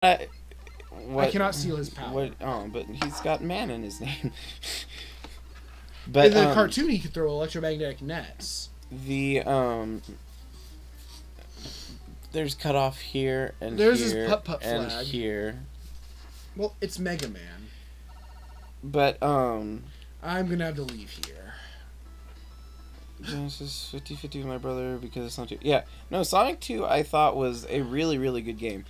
What? I cannot steal his power. What? Oh, but he's got man in his name. But in the cartoon, he could throw electromagnetic nets. There's cutoff here and there's here his putt-putt and flag. here. Well, it's Mega Man. But I'm gonna have to leave here. Genesis 50-50 with my brother because it's not too. Yeah, no, Sonic 2 I thought was a really, really good game.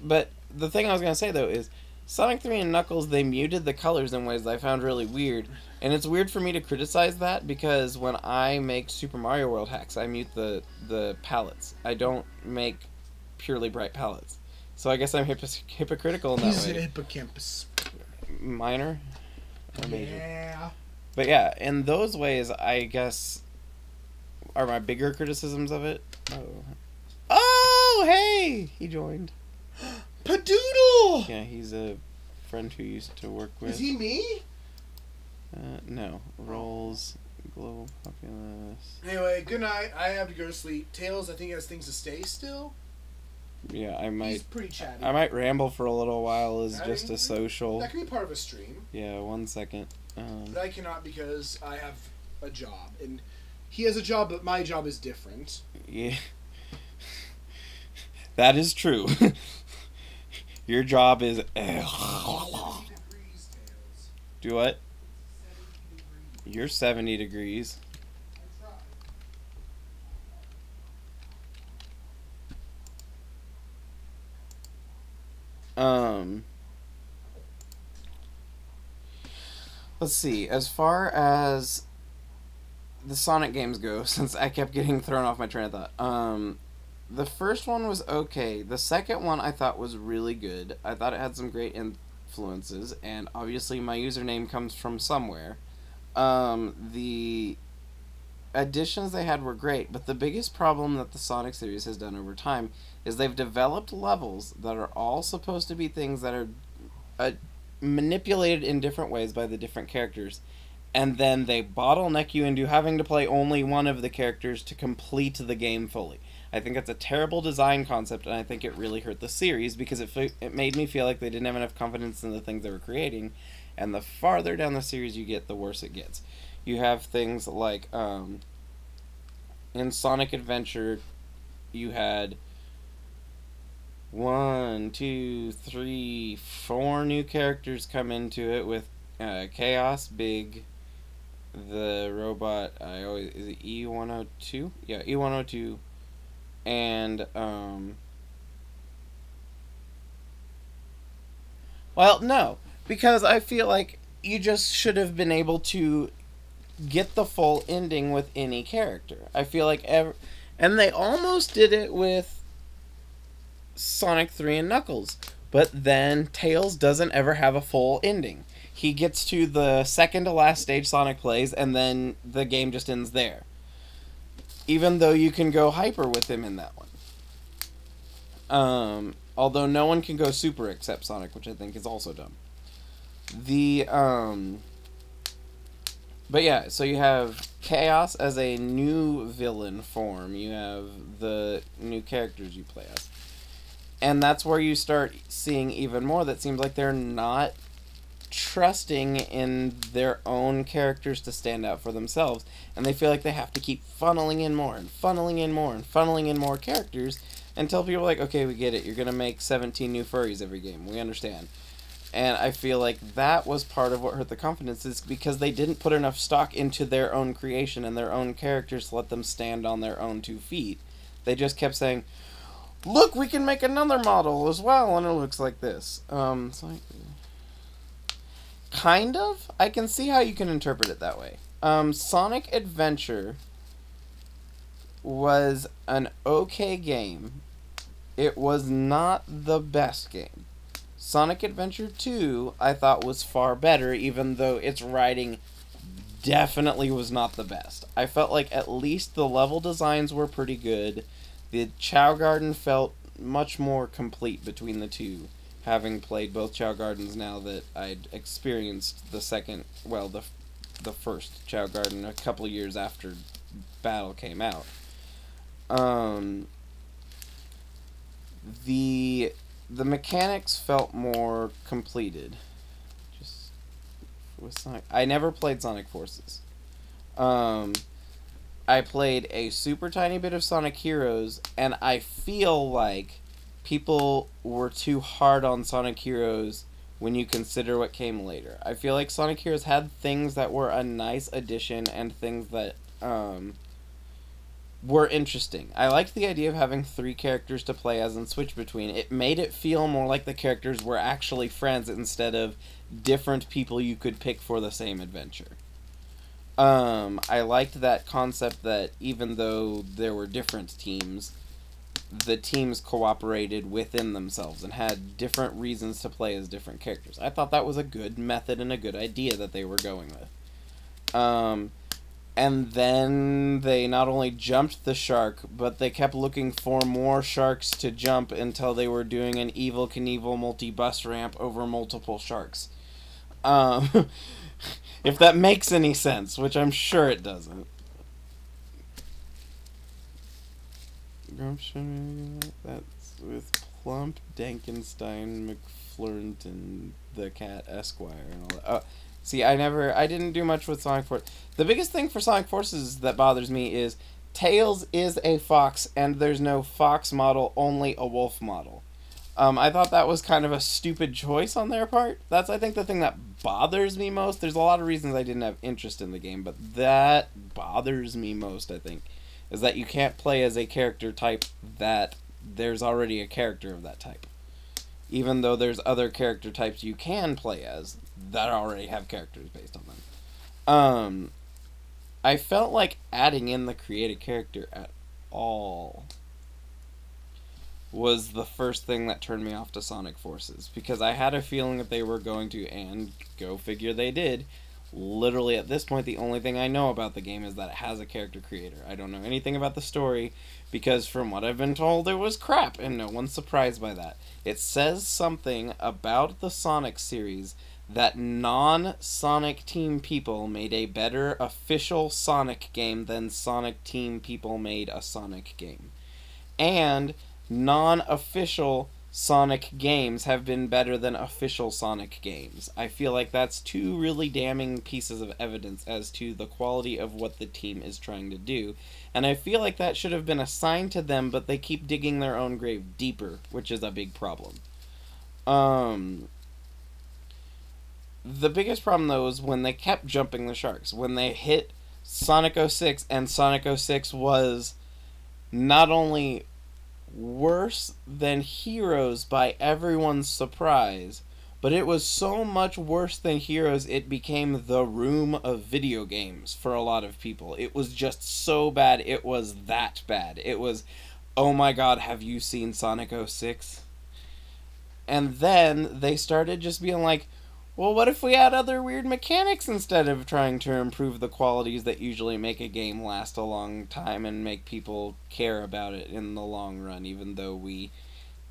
But the thing I was gonna say though is Sonic 3 and Knuckles, they muted the colors in ways that I found really weird. And it's weird for me to criticize that because when I make Super Mario World hacks, I mute the palettes. I don't make purely bright palettes. So I guess I'm hypocritical in that way. He's a hippocampus. Minor? Or major? Yeah. But yeah, in those ways, I guess, are my bigger criticisms of it. Oh, hey! He joined. Padoodle! Yeah, he's a friend who used to work with. Is he me? No. Roles, global populace. Anyway, good night. I have to go to sleep. Tails, I think he has things to say still. Yeah, I might. He's pretty chatty. I might ramble for a little while as just a social. That could be part of a stream. Yeah, 1 second. But I cannot because I have a job. And he has a job, but my job is different. Yeah. That is true. Your job is... Do what? You're 70 degrees. Let's see. As far as the Sonic games go, since I kept getting thrown off my train of thought, the first one was okay. The second one I thought was really good. I thought it had some great influences, and obviously my username comes from somewhere. The additions they had were great, but the biggest problem that the Sonic series has done over time is they've developed levels that are all supposed to be things that are manipulated in different ways by the different characters, and then they bottleneck you into having to play only one of the characters to complete the game fully. I think that's a terrible design concept, and I think it really hurt the series because it made me feel like they didn't have enough confidence in the things they were creating, and the farther down the series you get, the worse it gets. You have things like, in Sonic Adventure, you had 1, 2, 3, 4 new characters come into it with Chaos, Big, the robot, is it E102? Yeah, E102, and, well, no, because I feel like you just should have been able to get the full ending with any character. I feel like and they almost did it with Sonic 3 and Knuckles, but then Tails doesn't ever have a full ending. He gets to the second to last stage Sonic plays, and then the game just ends there. Even though you can go hyper with him in that one. Although no one can go super except Sonic, which I think is also dumb. But yeah, so you have Chaos as a new villain form. You have the new characters you play as. And that's where you start seeing even more that seems like they're not trusting in their own characters to stand out for themselves. And they feel like they have to keep funneling in more and funneling in more and funneling in more characters until people are like, okay, we get it. You're going to make 17 new furries every game. We understand. And I feel like that was part of what hurt the confidence, is because they didn't put enough stock into their own creation and their own characters to let them stand on their own 2 feet. They just kept saying, look, we can make another model as well, and it looks like this. It's like, kind of? I can see how you can interpret it that way. Sonic Adventure was an okay game. It was not the best game. Sonic Adventure 2, I thought, was far better, even though its writing definitely was not the best. I felt like at least the level designs were pretty good. The Chow Garden felt much more complete between the two, having played both Chow Gardens now that I'd experienced the first Chow Garden a couple of years after Battle came out. The the mechanics felt more completed. Just with Sonic, I never played Sonic Forces. I played a super tiny bit of Sonic Heroes, and I feel like people were too hard on Sonic Heroes when you consider what came later. I feel like Sonic Heroes had things that were a nice addition and things that were interesting. I liked the idea of having 3 characters to play as and switch between. It made it feel more like the characters were actually friends instead of different people you could pick for the same adventure. I liked that concept that even though there were different teams, the teams cooperated within themselves and had different reasons to play as different characters. I thought that was a good method and a good idea that they were going with. And then they not only jumped the shark, but they kept looking for more sharks to jump until they were doing an Evel Knievel multi-bus ramp over multiple sharks. If that makes any sense, which I'm sure it doesn't. That's with Plump, Dankenstein, McFlurnt, and the Cat Esquire and all that. Oh, see, I didn't do much with Sonic Force. The biggest thing for Sonic Forces that bothers me is Tails is a fox, and there's no fox model, only a wolf model. I thought that was kind of a stupid choice on their part. That's, I think, the thing that bothers me most. There's a lot of reasons I didn't have interest in the game, but that bothers me most, I think, is that you can't play as a character type that there's already a character of that type. Even though there's other character types you can play as that already have characters based on them. I felt like adding in the create a character at all was the first thing that turned me off to Sonic Forces, because I had a feeling that they were going to, and go figure they did. Literally at this point the only thing I know about the game is that it has a character creator. I don't know anything about the story, because from what I've been told it was crap, and no one's surprised by that. It says something about the Sonic series that non-Sonic Team people made a better official Sonic game than Sonic Team people made a Sonic game. And non-official Sonic games have been better than official Sonic games. I feel like that's 2 really damning pieces of evidence as to the quality of what the team is trying to do. And I feel like that should have been assigned to them, but they keep digging their own grave deeper, which is a big problem. The biggest problem, though, is when they kept jumping the sharks. When they hit Sonic 06, and Sonic 06 was not only worse than Heroes by everyone's surprise, but it was so much worse than Heroes it became the room of video games for a lot of people. It was just so bad, it was that bad. It was, oh my god, have you seen Sonic 06? And then they started just being like, well, what if we add other weird mechanics instead of trying to improve the qualities that usually make a game last a long time and make people care about it in the long run, even though we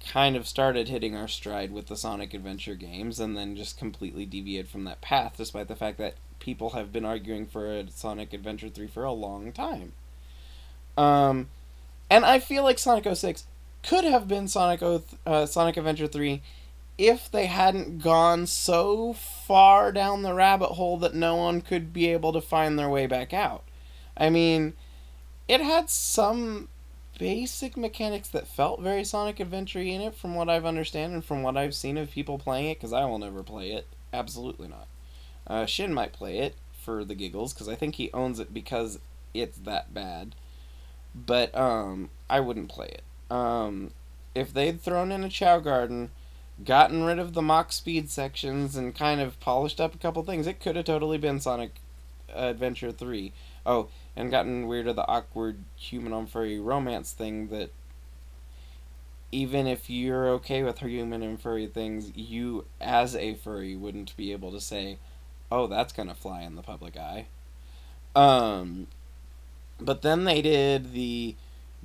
kind of started hitting our stride with the Sonic Adventure games and then just completely deviated from that path, despite the fact that people have been arguing for a Sonic Adventure 3 for a long time. And I feel like Sonic 06 could have been Sonic Adventure 3 if they hadn't gone so far down the rabbit hole that no one could be able to find their way back out. I mean, it had some basic mechanics that felt very Sonic Adventure-y in it, from what I've understand and from what I've seen of people playing it, because I will never play it. Absolutely not. Shin might play it for the giggles, because I think he owns it because it's that bad. But, I wouldn't play it. If they'd thrown in a Chow Garden, gotten rid of the Mach Speed sections, and kind of polished up a couple things, it could have totally been Sonic Adventure 3. Oh, and gotten rid of the awkward human on furry romance thing that, even if you're okay with human and furry things, you, as a furry, wouldn't be able to say, oh, that's gonna fly in the public eye. But then they did the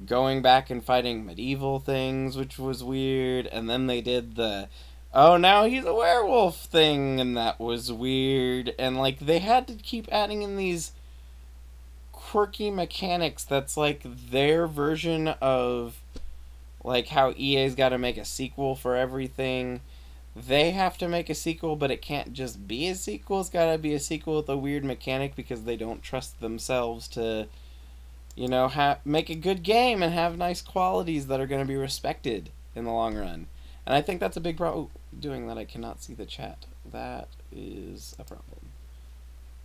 going back and fighting medieval things, which was weird, and then they did the, oh, now he's a werewolf thing, and that was weird, and, like, they had to keep adding in these quirky mechanics that's, like, their version of, Like how EA's got to make a sequel for everything. They have to make a sequel, but it can't just be a sequel. It's got to be a sequel with a weird mechanic because they don't trust themselves to, make a good game and have nice qualities that are going to be respected in the long run. And I think that's a big problem. Doing that, I cannot see the chat. That is a problem.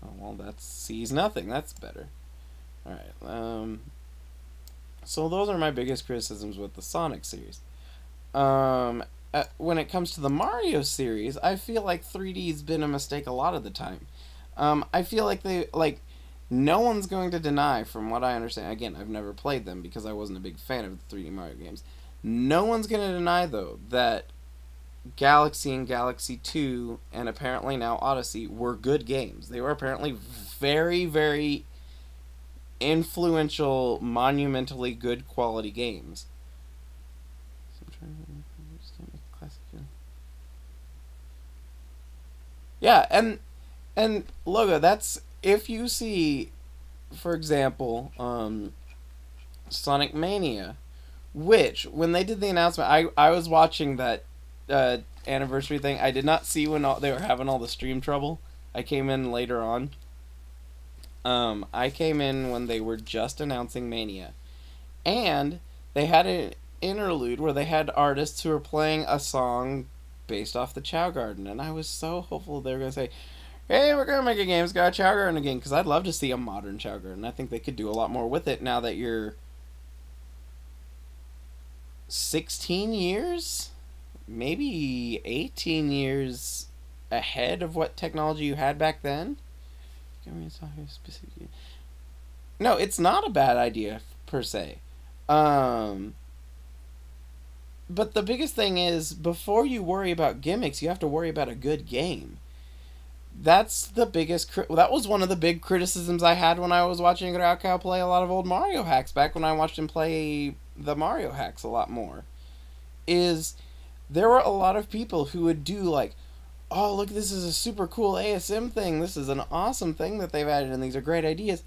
Oh, well, that sees nothing. That's better. Alright, so those are my biggest criticisms with the Sonic series. When it comes to the Mario series, I feel like 3D's been a mistake a lot of the time. I feel like no one's going to deny, from what I understand, again, I've never played them because I wasn't a big fan of the 3D Mario games. No one's going to deny, though, that Galaxy and Galaxy 2, and apparently now Odyssey, were good games. They were apparently very, very influential, monumentally good quality games. Yeah, and Logo, that's, if you see, for example, Sonic Mania, which, when they did the announcement, I was watching that anniversary thing. I did not see when they were having all the stream trouble. I came in later on. I came in when they were just announcing Mania. And they had an interlude where they had artists who were playing a song based off the Chow Garden. And I was so hopeful they were going to say, hey, we're going to make a game that's got a Chow Garden again. Because I'd love to see a modern Chow Garden. I think they could do a lot more with it now that you're 16 years? Maybe 18 years ahead of what technology you had back then? No, it's not a bad idea, per se. But the biggest thing is, before you worry about gimmicks, you have to worry about a good game. That's the biggest... that was one of the big criticisms I had when I was watching Raukau play a lot of old Mario hacks, back when I watched him play the Mario hacks a lot more. Is... there were a lot of people who would do, like, oh, look, this is a super cool ASM thing. This is an awesome thing that they've added, and these are great ideas.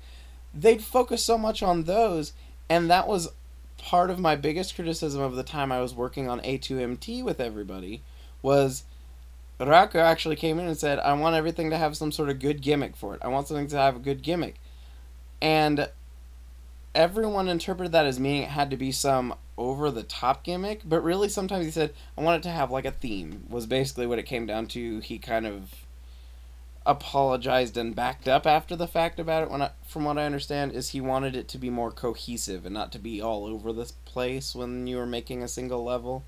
They'd focus so much on those, and that was part of my biggest criticism of the time I was working on A2MT with everybody, was Raka actually came in and said, I want everything to have some sort of good gimmick for it. I want something to have a good gimmick. And everyone interpreted that as meaning it had to be some over-the-top gimmick, but really sometimes he said, I want it to have like a theme, was basically what it came down to. He kind of apologized and backed up after the fact about it, from what I understand, is he wanted it to be more cohesive and not to be all over the place when you were making a single level,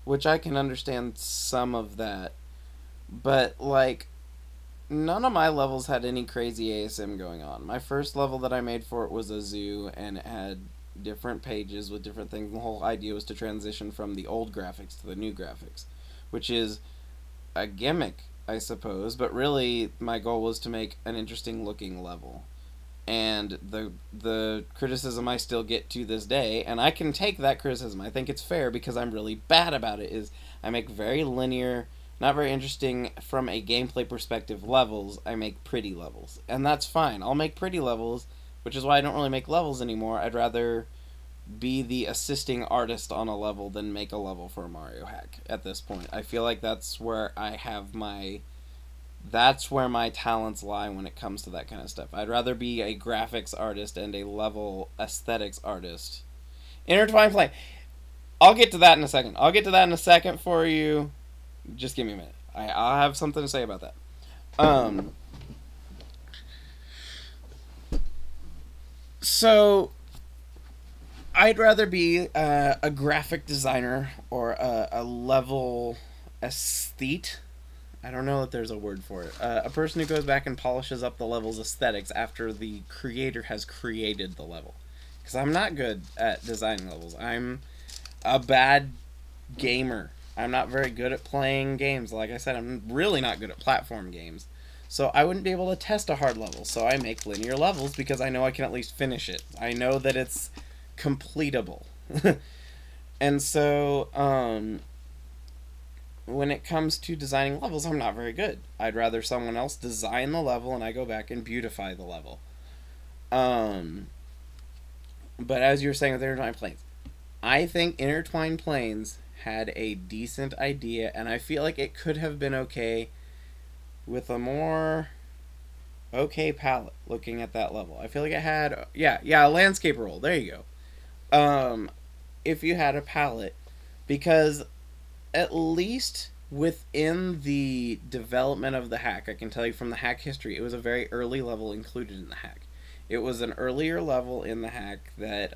which I can understand some of that. But, like, none of my levels had any crazy ASM going on. My first level that I made for it was a zoo, and it had different pages with different things. The whole idea was to transition from the old graphics to the new graphics, which is a gimmick, I suppose, but really my goal was to make an interesting looking level. And the criticism I still get to this day, and I can take that criticism, I think it's fair because I'm really bad about it, is I make very linear, not very interesting from a gameplay perspective levels. I make pretty levels, and that's fine. I'll make pretty levels, which is why I don't really make levels anymore. I'd rather be the assisting artist on a level than make a level for a Mario hack at this point. I feel like that's where that's where my talents lie when it comes to that kind of stuff. I'd rather be a graphics artist and a level aesthetics artist. Intertwined Flame. I'll get to that in a second. I'll get to that in a second for you. Just give me a minute. I'll have something to say about that. So, I'd rather be a graphic designer or a level aesthete. I don't know if there's a word for it. A person who goes back and polishes up the level's aesthetics after the creator has created the level. Because I'm not good at designing levels. I'm a bad gamer. I'm not very good at playing games. Like I said, I'm really not good at platform games. So I wouldn't be able to test a hard level. So I make linear levels because I know I can at least finish it. I know that it's completable. And so, when it comes to designing levels, I'm not very good. I'd rather someone else design the level and I go back and beautify the level. But as you were saying with Intertwined Planes, I think Intertwined Planes had a decent idea, and I feel like it could have been okay with a more okay palette looking at that level. I feel like it had, a landscape roll. There you go. If you had a palette, because at least within the development of the hack, I can tell you from the hack history, it was a very early level included in the hack. It was an earlier level in the hack that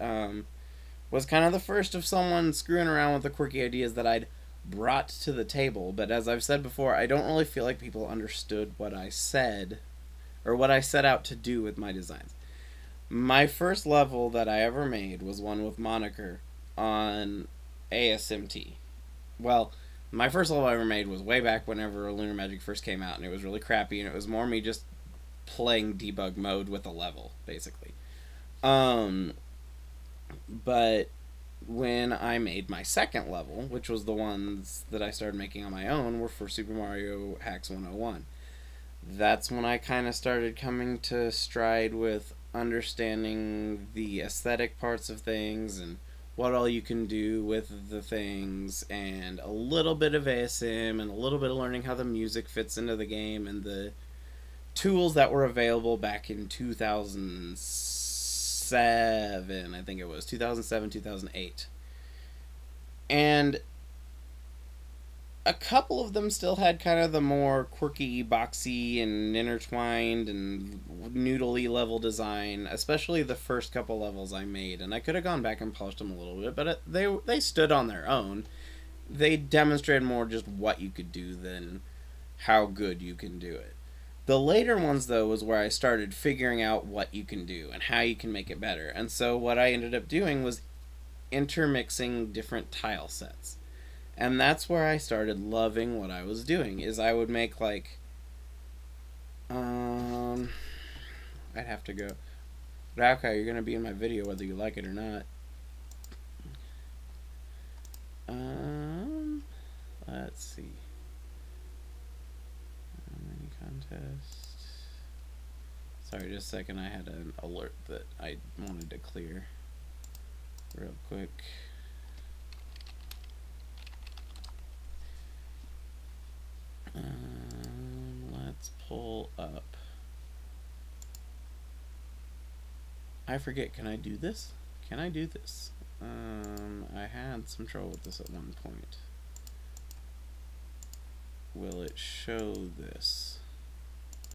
was kind of the first of someone screwing around with the quirky ideas that I'd brought to the table. But as I've said before, I don't really feel like people understood what I said or what I set out to do with my designs. My first level that I ever made was one with Moniker on ASMT. Well, my first level I ever made was way back whenever Lunar Magic first came out, and it was really crappy, and it was more me just playing debug mode with a level, basically. But when I made my second level, which was the ones that I started making on my own, were for Super Mario Hacks 101. That's when I kind of started coming to stride with understanding the aesthetic parts of things and what all you can do with the things, and a little bit of ASM and a little bit of learning how the music fits into the game and the tools that were available back in 2007, I think it was 2007, 2008. And a couple of them still had kind of the more quirky, boxy, and intertwined and noodly level design, especially the first couple levels I made. And I could have gone back and polished them a little bit, but they stood on their own. They demonstrated more just what you could do than how good you can do it. The later ones, though, was where I started figuring out what you can do and how you can make it better. And so what I ended up doing was intermixing different tile sets. And that's where I started loving what I was doing, is I would make, like, I'd have to go, Rauka, you're going to be in my video whether you like it or not. Let's see. Mini contest. Sorry, just a second, I had an alert that I wanted to clear real quick. Let's pull up. I forget, can I do this? Can I do this? I had some trouble with this at one point. Will it show this?